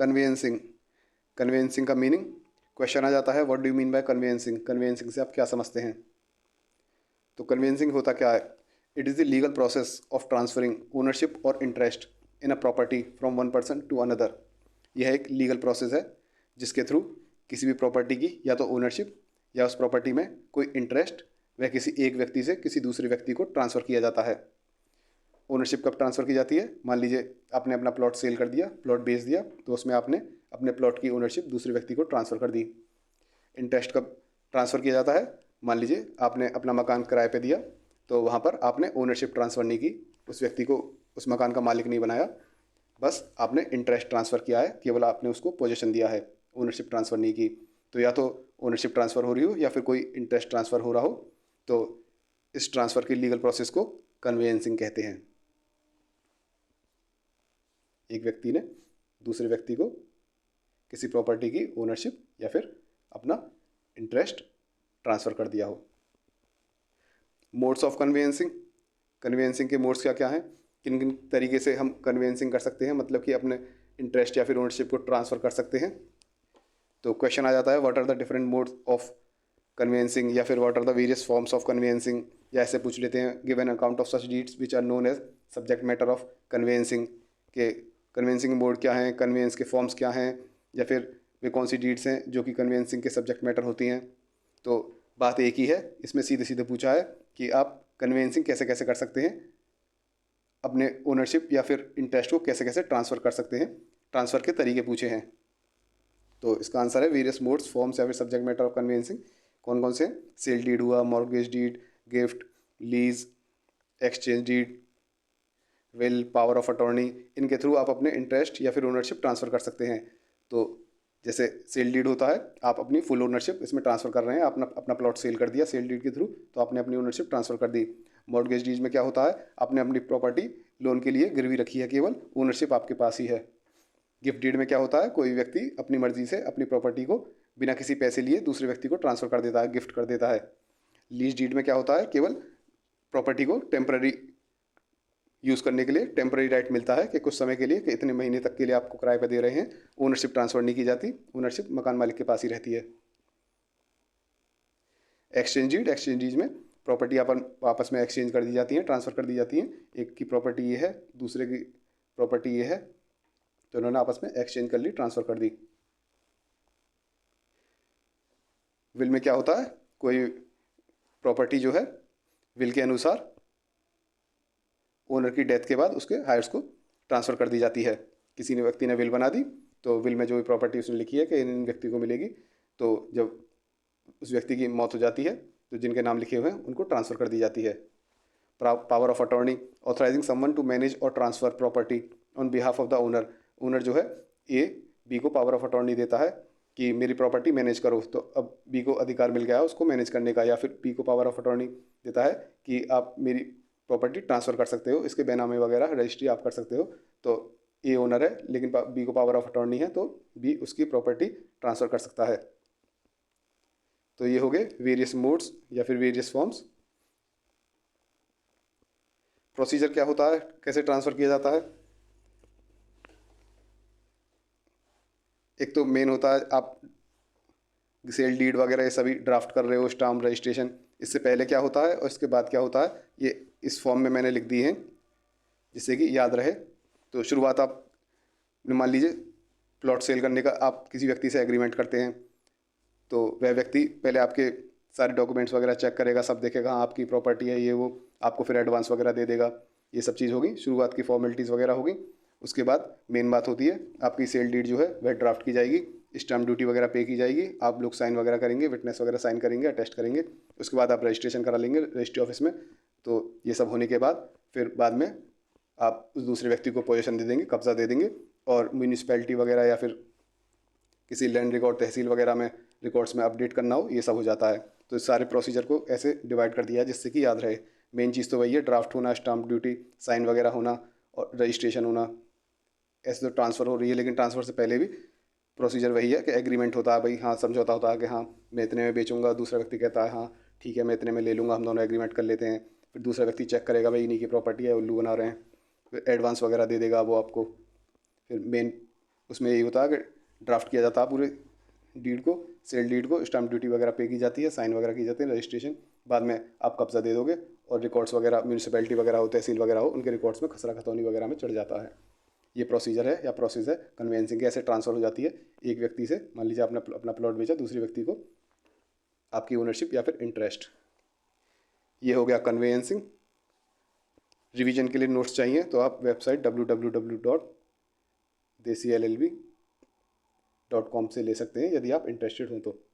Convincing. Convincing का meaning question आ जाता है, what do you mean by convincing, convincing से आप क्या समझते हैं। तो कन्वेंसिंग होता क्या है? It is the legal process of transferring ownership और interest in a property from one person to another. यह एक लीगल प्रोसेस है जिसके थ्रू किसी भी प्रॉपर्टी की या तो ओनरशिप या उस प्रॉपर्टी में कोई इंटरेस्ट वह किसी एक व्यक्ति से किसी दूसरे व्यक्ति को ट्रांसफ़र किया जाता है। ओनरशिप कब ट्रांसफ़र की जाती है? मान लीजिए आपने अपना प्लॉट सेल कर दिया, प्लॉट बेच दिया, तो उसमें आपने अपने प्लॉट की ओनरशिप दूसरे व्यक्ति को ट्रांसफ़र कर दी। इंटरेस्ट कब ट्रांसफ़र किया जाता है? मान लीजिए आपने अपना मकान किराए पे दिया, तो वहाँ पर आपने ओनरशिप ट्रांसफ़र नहीं की, उस व्यक्ति को उस मकान का मालिक नहीं बनाया, बस आपने इंटरेस्ट ट्रांसफ़र किया है, केवल आपने उसको पोजीशन दिया है, ओनरशिप ट्रांसफ़र नहीं की। तो या तो ओनरशिप ट्रांसफ़र हो रही हो या फिर कोई इंटरेस्ट ट्रांसफ़र हो रहा हो, तो इस ट्रांसफ़र की लीगल प्रोसेस को कन्वेंसिंग कहते हैं। एक व्यक्ति ने दूसरे व्यक्ति को किसी प्रॉपर्टी की ओनरशिप या फिर अपना इंटरेस्ट ट्रांसफ़र कर दिया हो। Modes of convincing. कन्वेंसिंग के मोड्स क्या क्या हैं? किन किन तरीके से हम कन्वेंसिंग कर सकते हैं, मतलब कि अपने इंटरेस्ट या फिर ओनरशिप को ट्रांसफ़र कर सकते हैं। तो क्वेश्चन आ जाता है, what are the different modes of conveyancing, या फिर what are the various forms of conveyancing, या ऐसे पूछ लेते हैं, give an account of such deeds which are known as subject matter of conveyancing. के कन्वेंसिंग मोड क्या हैं, कन्वेंस के फॉर्म्स क्या हैं, या फिर वे कौन सी डीड्स हैं जो कि कन्वेंसिंग के सब्जेक्ट मैटर होती हैं। तो बात एक ही है, इसमें सीधे सीधे पूछा है कि आप कन्वेंसिंग कैसे कैसे कर सकते हैं, अपने ओनरशिप या फिर इंटरेस्ट को कैसे कैसे ट्रांसफ़र कर सकते हैं, ट्रांसफ़र के तरीके पूछे हैं। तो इसका आंसर है वेरियस मोड्स, फॉर्म्स या फिर सब्जेक्ट मैटर ऑफ कन्वेंसिंग। कौन कौन से? सेल डीड हुआ, mortgage deed, gift, lease, exchange deed, will, power of attorney. इनके थ्रू आप अपने इंटरेस्ट या फिर ओनरशिप ट्रांसफ़र कर सकते हैं। तो जैसे सेल डीड होता है, आप अपनी फुल ओनरशिप इसमें ट्रांसफ़र कर रहे हैं, आपने अपना प्लॉट सेल कर दिया सेल डीड के थ्रू, तो आपने अपनी ओनरशिप ट्रांसफ़र कर दी। मॉर्गेज डीड में क्या होता है? आपने अपनी प्रॉपर्टी लोन के लिए गिरवी रखी है, केवल ओनरशिप आपके पास ही है। गिफ्ट डीड में क्या होता है? कोई व्यक्ति अपनी मर्जी से अपनी प्रॉपर्टी को बिना किसी पैसे लिए दूसरे व्यक्ति को ट्रांसफ़र कर देता है, गिफ्ट कर देता है। लीज डीड में क्या होता है? केवल प्रॉपर्टी को टेम्पररी यूज़ करने के लिए टेम्पररी राइट मिलता है कि कुछ समय के लिए, कि इतने महीने तक के लिए आपको किराए पर दे रहे हैं, ओनरशिप ट्रांसफ़र नहीं की जाती, ओनरशिप मकान मालिक के पास ही रहती है। एक्सचेंज डीड में प्रॉपर्टी अपन आपस में एक्सचेंज कर दी जाती हैं, ट्रांसफ़र कर दी जाती हैं। एक की प्रॉपर्टी ये है, दूसरे की प्रॉपर्टी ये है, तो उन्होंने आपस में एक्सचेंज कर ली, ट्रांसफ़र कर दी। विल में क्या होता है? कोई प्रॉपर्टी जो है विल के अनुसार ओनर की डेथ के बाद उसके हायर्स को ट्रांसफ़र कर दी जाती है। किसी ने व्यक्ति ने विल बना दी, तो विल में जो भी प्रॉपर्टी उसने लिखी है कि इन व्यक्ति को मिलेगी, तो जब उस व्यक्ति की मौत हो जाती है तो जिनके नाम लिखे हुए हैं उनको ट्रांसफ़र कर दी जाती है। Power of attorney, authorising someone to manage और transfer property on behalf of the owner. Owner जो है ए बी को पावर ऑफ अटॉर्नी देता है कि मेरी प्रॉपर्टी मैनेज करो, तो अब बी को अधिकार मिल गया है उसको मैनेज करने का, या फिर बी को पावर ऑफ अटॉर्नी देता है कि आप मेरी प्रॉपर्टी ट्रांसफ़र कर सकते हो, इसके बेनामे वगैरह रजिस्ट्री आप कर सकते हो। तो ए ओनर है लेकिन बी को पावर ऑफ अटॉर्नी है, तो बी उसकी प्रॉपर्टी ट्रांसफ़र कर सकता है। तो ये हो गए वेरियस मोड्स या फिर वेरियस फॉर्म्स। प्रोसीजर क्या होता है, कैसे ट्रांसफ़र किया जाता है? एक तो मेन होता है, आप सेल डीड वगैरह ये सभी ड्राफ्ट कर रहे हो, स्टाम्प रजिस्ट्रेशन, इससे पहले क्या होता है और इसके बाद क्या होता है, ये इस फॉर्म में मैंने लिख दी है जिससे कि याद रहे। तो शुरुआत आप मान लीजिए प्लॉट सेल करने का आप किसी व्यक्ति से एग्रीमेंट करते हैं, तो वह व्यक्ति पहले आपके सारे डॉक्यूमेंट्स वगैरह चेक करेगा, सब देखेगा, हाँ आपकी प्रॉपर्टी है ये वो, आपको फिर एडवांस वगैरह दे देगा। ये सब चीज़ होगी, शुरुआत की फॉर्मेलिटीज़ वगैरह होगी। उसके बाद मेन बात होती है, आपकी सेल डीड जो है वह ड्राफ्ट की जाएगी, स्टाम्प ड्यूटी वगैरह पे की जाएगी, आप लोग साइन वगैरह करेंगे, विटनेस वगैरह साइन करेंगे, अटेस्ट करेंगे। उसके बाद आप रजिस्ट्रेशन करा लेंगे रजिस्ट्री ऑफिस में। तो ये सब होने के बाद फिर बाद में आप उस दूसरे व्यक्ति को पोजीशन दे देंगे, कब्जा दे देंगे, और म्यूनिसिपैलिटी वगैरह या फिर किसी लैंड रिकॉर्ड तहसील वगैरह में रिकॉर्ड्स में अपडेट करना हो, ये सब हो जाता है। तो इस सारे प्रोसीजर को ऐसे डिवाइड कर दिया है जिससे कि याद रहे। मेन चीज़ तो वही है, ड्राफ्ट होना, स्टाम्प ड्यूटी, साइन वगैरह होना और रजिस्ट्रेशन होना। ऐसे तो ट्रांसफ़र हो रही है, लेकिन ट्रांसफ़र से पहले भी प्रोसीजर वही है कि एग्रीमेंट होता है, भाई हाँ समझौता होता है कि हाँ मैं इतने में बेचूंगा, दूसरा व्यक्ति कहता है हाँ ठीक है मैं इतने में ले लूँगा, हम दोनों एग्रीमेंट कर लेते हैं। फिर दूसरा व्यक्ति चेक करेगा भाई इन्हीं की प्रॉपर्टी है, उल्लू बना रहे हैं, फिर एडवांस वगैरह दे देगा वो आपको। फिर मेन उसमें यही होता है कि ड्राफ्ट किया जाता है पूरे डीड को, सेल डीड को, स्टैम्प ड्यूटी वगैरह पे की जाती है, साइन वगैरह की जाती है, रजिस्ट्रेशन, बाद में आप कब्जा दे दोगे और रिकॉर्ड्स वगैरह म्यूनिसिपैलिटी वगैरह हो, तहसील वगैरह हो, उनके रिकॉर्ड्स में खसरा खतौनी वगैरह में चढ़ जाता है। ये प्रोसीजर है या प्रोसेस है कन्वेंसिंग की। ऐसे ट्रांसफ़र हो जाती है एक व्यक्ति से, मान लीजिए आपने अपना प्लॉट बेचा दूसरे व्यक्ति को, आपकी ओनरशिप या फिर इंटरेस्ट। ये हो गया कन्वेंसिंग। रिवीजन के लिए नोट्स चाहिए तो आप वेबसाइट www.desillb.com से ले सकते हैं यदि आप इंटरेस्टेड हों तो।